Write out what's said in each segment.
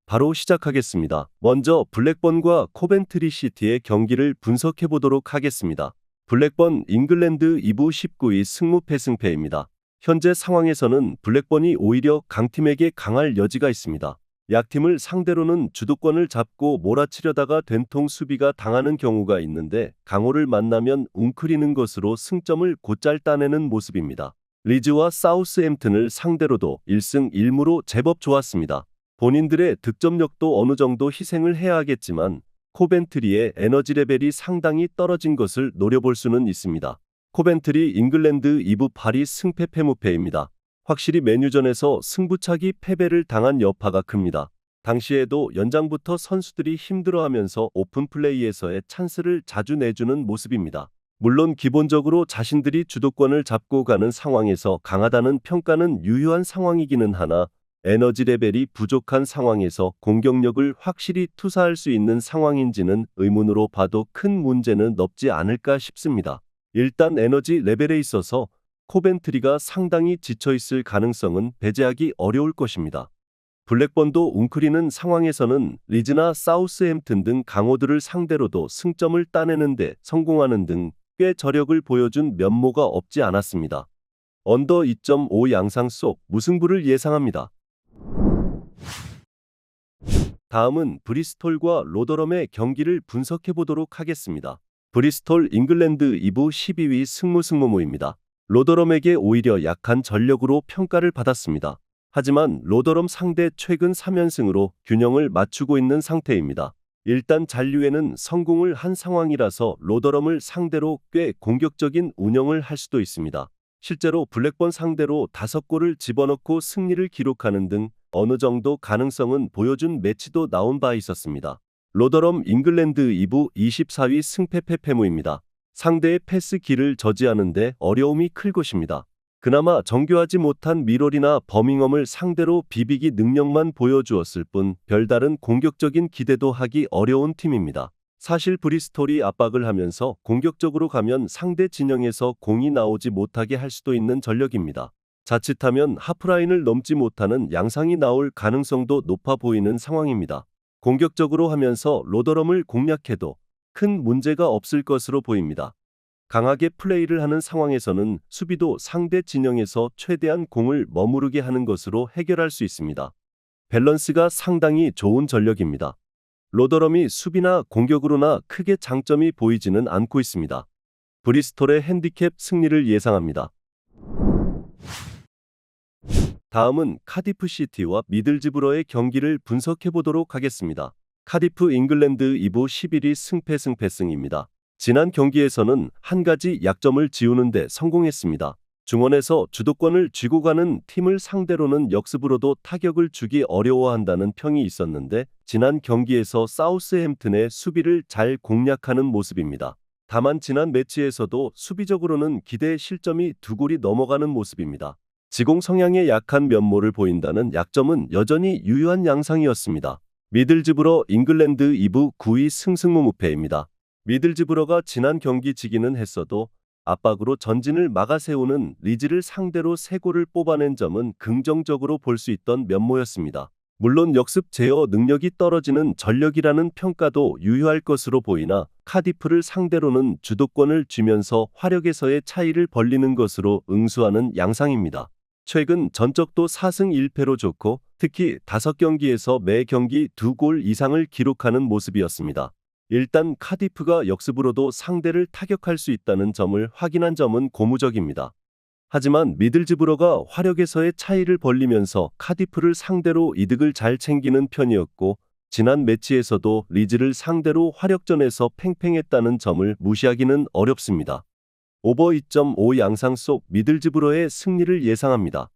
바로 시작하겠습니다. 먼저 블랙번과 코벤트리 시티의 경기를 분석해 보도록 하겠습니다. 블랙번 잉글랜드 2부 19위 승무패승패입니다. 현재 상황에서는 블랙번이 오히려 강팀에게 강할 여지가 있습니다. 약팀을 상대로는 주도권을 잡고 몰아치려다가 된통 수비가 당하는 경우가 있는데 강호를 만나면 웅크리는 것으로 승점을 곧잘 따내는 모습입니다. 리즈와 사우스햄튼을 상대로도 1승 1무로 제법 좋았습니다. 본인들의 득점력도 어느 정도 희생을 해야 하겠지만 코벤트리의 에너지 레벨이 상당히 떨어진 것을 노려볼 수는 있습니다. 코벤트리 잉글랜드 2부 8위 승패 패무패입니다. 확실히 메뉴전에서 승부차기 패배를 당한 여파가 큽니다. 당시에도 연장부터 선수들이 힘들어하면서 오픈플레이에서의 찬스를 자주 내주는 모습입니다. 물론 기본적으로 자신들이 주도권을 잡고 가는 상황에서 강하다는 평가는 유효한 상황이기는 하나 에너지 레벨이 부족한 상황에서 공격력을 확실히 투사할 수 있는 상황인지는 의문으로 봐도 큰 문제는 없지 않을까 싶습니다. 일단 에너지 레벨에 있어서 코벤트리가 상당히 지쳐있을 가능성은 배제하기 어려울 것입니다. 블랙번도 웅크리는 상황에서는 리즈나 사우스햄튼 등 강호들을 상대로도 승점을 따내는데 성공하는 등 꽤 저력을 보여준 면모가 없지 않았습니다. 언더 2.5 양상 속 무승부를 예상합니다. 다음은 브리스톨과 로더럼의 경기를 분석해 보도록 하겠습니다. 브리스톨 잉글랜드 2부 12위 승무입니다. 로더럼에게 오히려 약한 전력으로 평가를 받았습니다. 하지만 로더럼 상대 최근 3연승으로 균형을 맞추고 있는 상태입니다. 일단 잔류에는 성공을 한 상황이라서 로더럼을 상대로 꽤 공격적인 운영을 할 수도 있습니다. 실제로 블랙번 상대로 5골을 집어넣고 승리를 기록하는 등 어느 정도 가능성은 보여준 매치도 나온 바 있었습니다. 로더럼 잉글랜드 2부 24위 승패 패무입니다. 상대의 패스 길을 저지하는데 어려움이 클 것입니다. 그나마 정교하지 못한 미롤이나 버밍엄을 상대로 비비기 능력만 보여주었을 뿐 별다른 공격적인 기대도 하기 어려운 팀입니다. 사실 브리스톨이 압박을 하면서 공격적으로 가면 상대 진영에서 공이 나오지 못하게 할 수도 있는 전력입니다. 자칫하면 하프라인을 넘지 못하는 양상이 나올 가능성도 높아 보이는 상황입니다. 공격적으로 하면서 로더럼을 공략해도 큰 문제가 없을 것으로 보입니다. 강하게 플레이를 하는 상황에서는 수비도 상대 진영에서 최대한 공을 머무르게 하는 것으로 해결할 수 있습니다. 밸런스가 상당히 좋은 전력입니다. 로더럼이 수비나 공격으로나 크게 장점이 보이지는 않고 있습니다. 브리스톨의 핸디캡 승리를 예상합니다. 다음은 카디프 시티와 미들즈브러의 경기를 분석해 보도록 하겠습니다. 카디프 잉글랜드 2부 11위 승패입니다. 지난 경기에서는 한 가지 약점을 지우는 데 성공했습니다. 중원에서 주도권을 쥐고 가는 팀을 상대로는 역습으로도 타격을 주기 어려워한다는 평이 있었는데 지난 경기에서 사우스햄튼의 수비를 잘 공략하는 모습입니다. 다만 지난 매치에서도 수비적으로는 기대 실점이 2골이 넘어가는 모습입니다. 지공 성향에 약한 면모를 보인다는 약점은 여전히 유효한 양상이었습니다. 미들즈브러 잉글랜드 2부 9위 승무패입니다. 미들즈브러가 지난 경기 지기는 했어도 압박으로 전진을 막아세우는 리즈를 상대로 3골을 뽑아낸 점은 긍정적으로 볼 수 있던 면모였습니다. 물론 역습 제어 능력이 떨어지는 전력이라는 평가도 유효할 것으로 보이나 카디프를 상대로는 주도권을 쥐면서 화력에서의 차이를 벌리는 것으로 응수하는 양상입니다. 최근 전적도 4승 1패로 좋고 특히 5경기에서 매 경기 2골 이상을 기록하는 모습이었습니다. 일단 카디프가 역습으로도 상대를 타격할 수 있다는 점을 확인한 점은 고무적입니다. 하지만 미들즈브러가 화력에서의 차이를 벌리면서 카디프를 상대로 이득을 잘 챙기는 편이었고 지난 매치에서도 리즈를 상대로 화력전에서 팽팽했다는 점을 무시하기는 어렵습니다. 오버 2.5 양상 속 미들즈브러의 승리를 예상합니다.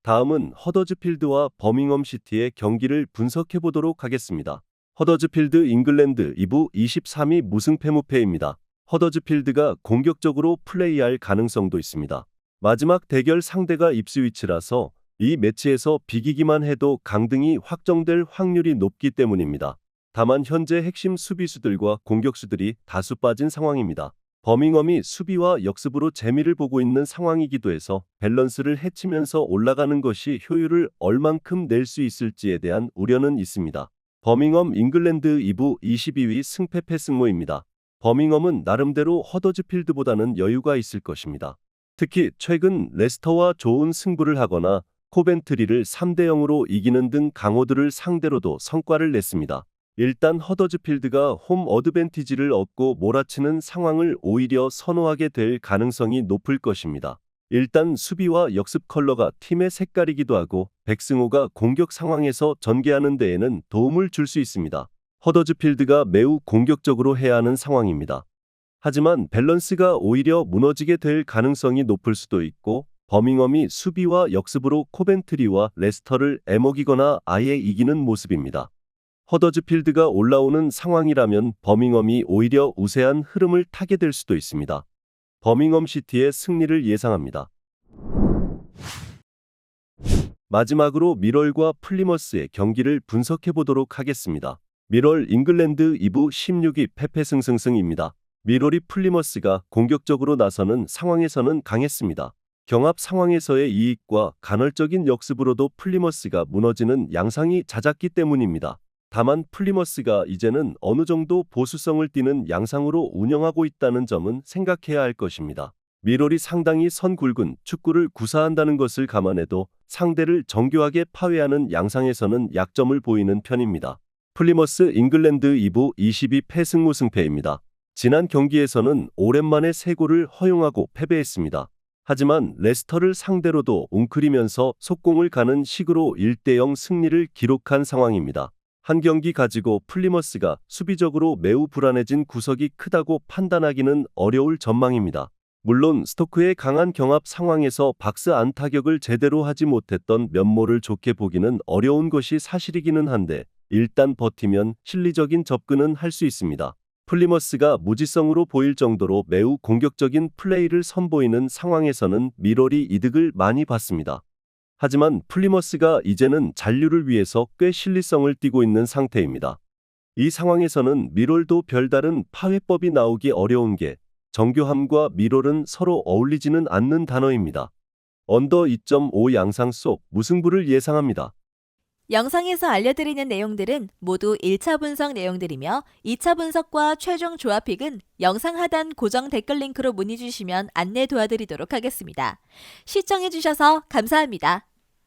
다음은 허더즈필드와 버밍엄 시티의 경기를 분석해 보도록 하겠습니다. 허더즈필드 잉글랜드 2부 23위 무승패무패입니다. 허더즈필드가 공격적으로 플레이할 가능성도 있습니다. 마지막 대결 상대가 입스위치라서 이 매치에서 비기기만 해도 강등이 확정될 확률이 높기 때문입니다. 다만 현재 핵심 수비수들과 공격수들이 다수 빠진 상황입니다. 버밍엄이 수비와 역습으로 재미를 보고 있는 상황이기도 해서 밸런스를 해치면서 올라가는 것이 효율을 얼만큼 낼 수 있을지에 대한 우려는 있습니다. 버밍엄 잉글랜드 2부 22위 승패 패승모입니다. 버밍엄은 나름대로 허더즈필드보다는 여유가 있을 것입니다. 특히 최근 레스터와 좋은 승부를 하거나 코벤트리를 3대 0으로 이기는 등 강호들을 상대로도 성과를 냈습니다. 일단 허더즈필드가 홈 어드밴티지를 얻고 몰아치는 상황을 오히려 선호하게 될 가능성이 높을 것입니다. 일단 수비와 역습 컬러가 팀의 색깔이기도 하고 백승호가 공격 상황에서 전개하는 데에는 도움을 줄 수 있습니다. 허더즈필드가 매우 공격적으로 해야 하는 상황입니다. 하지만 밸런스가 오히려 무너지게 될 가능성이 높을 수도 있고 버밍엄이 수비와 역습으로 코벤트리와 레스터를 애먹이거나 아예 이기는 모습입니다. 허더즈필드가 올라오는 상황이라면 버밍엄이 오히려 우세한 흐름을 타게 될 수도 있습니다. 버밍엄 시티의 승리를 예상합니다. 마지막으로 미럴과 플리머스의 경기를 분석해 보도록 하겠습니다. 미럴 잉글랜드 2부 16위 패패승승승입니다. 미럴이 플리머스가 공격적으로 나서는 상황에서는 강했습니다. 경합 상황에서의 이익과 간헐적인 역습으로도 플리머스가 무너지는 양상이 잦았기 때문입니다. 다만 플리머스가 이제는 어느 정도 보수성을 띠는 양상으로 운영하고 있다는 점은 생각해야 할 것입니다. 미럴이 상당히 선굵은 축구를 구사한다는 것을 감안해도 상대를 정교하게 파괴하는 양상에서는 약점을 보이는 편입니다. 플리머스 잉글랜드 2부 22 패승무승패입니다. 지난 경기에서는 오랜만에 3골을 허용하고 패배했습니다. 하지만 레스터를 상대로도 웅크리면서 속공을 가는 식으로 1대 0 승리를 기록한 상황입니다. 한 경기 가지고 플리머스가 수비적으로 매우 불안해진 구석이 크다고 판단하기는 어려울 전망입니다. 물론 스토크의 강한 경합 상황에서 박스 안 타격을 제대로 하지 못했던 면모를 좋게 보기는 어려운 것이 사실이기는 한데 일단 버티면 실리적인 접근은 할 수 있습니다. 플리머스가 무지성으로 보일 정도로 매우 공격적인 플레이를 선보이는 상황에서는 미럴이 이득을 많이 봤습니다. 하지만 플리머스가 이제는 잔류를 위해서 꽤 실리성을 띠고 있는 상태입니다. 이 상황에서는 미럴도 별다른 파회법이 나오기 어려운 게 정교함과 미럴은 서로 어울리지는 않는 단어입니다. 언더 2.5 양상 속 무승부를 예상합니다. 영상에서 알려드리는 내용들은 모두 1차 분석 내용들이며 2차 분석과 최종 조합픽은 영상 하단 고정 댓글 링크로 문의 주시면 안내 도와드리도록 하겠습니다. 시청해주셔서 감사합니다.